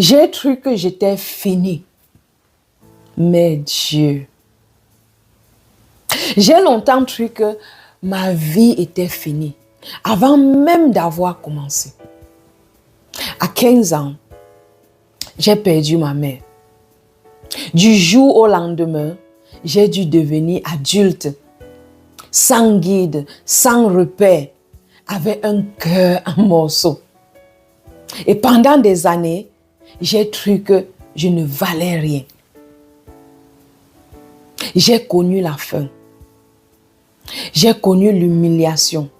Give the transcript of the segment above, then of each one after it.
J'ai cru que j'étais fini. Mais Dieu, j'ai longtemps cru que ma vie était finie, avant même d'avoir commencé. À 15 ans, j'ai perdu ma mère. Du jour au lendemain, j'ai dû devenir adulte, sans guide, sans repère, avec un cœur en morceaux. Et pendant des années, j'ai cru que je ne valais rien. J'ai connu la faim. J'ai connu l'humiliation.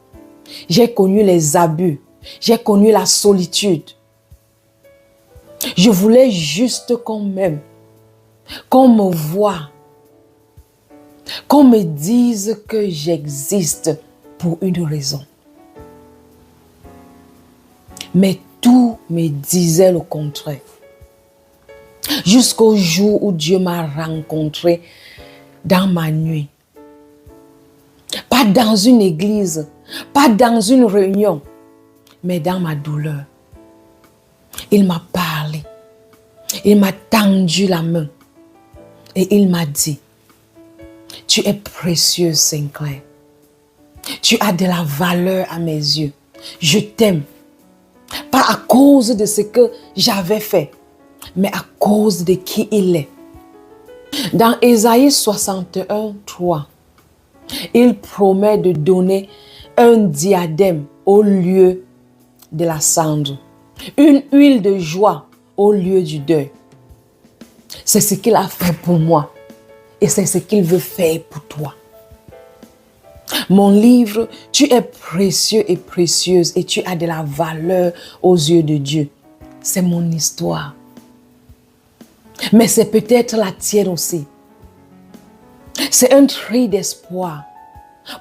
J'ai connu les abus. J'ai connu la solitude. Je voulais juste qu'on m'aime, qu'on me voie, qu'on me dise que j'existe pour une raison. Mais tout me disait le contraire. Jusqu'au jour où Dieu m'a rencontré dans ma nuit. Pas dans une église, pas dans une réunion, mais dans ma douleur. Il m'a parlé. Il m'a tendu la main. Et il m'a dit, tu es précieuse, Sinclair. Tu as de la valeur à mes yeux. Je t'aime. Pas à cause de ce que j'avais fait, mais à cause de qui il est. Dans Ésaïe 61, 3, il promet de donner un diadème au lieu de la cendre, une huile de joie au lieu du deuil. C'est ce qu'il a fait pour moi et c'est ce qu'il veut faire pour toi. Mon livre, tu es précieux et précieuse et tu as de la valeur aux yeux de Dieu. C'est mon histoire. Mais c'est peut-être la tienne aussi. C'est un cri d'espoir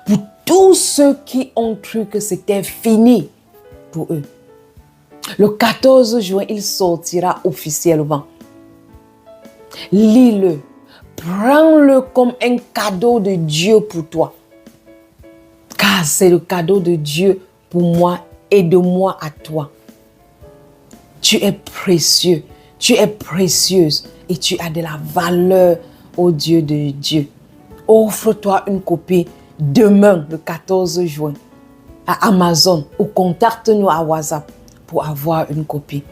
pour tous ceux qui ont cru que c'était fini pour eux. Le 14 juin, il sortira officiellement. Lis-le. Prends-le comme un cadeau de Dieu pour toi. Car c'est le cadeau de Dieu pour moi et de moi à toi. Tu es précieux, tu es précieuse et tu as de la valeur au Dieu de Dieu. Offre-toi une copie demain, le 14 juin, à Amazon ou contacte-nous à WhatsApp pour avoir une copie.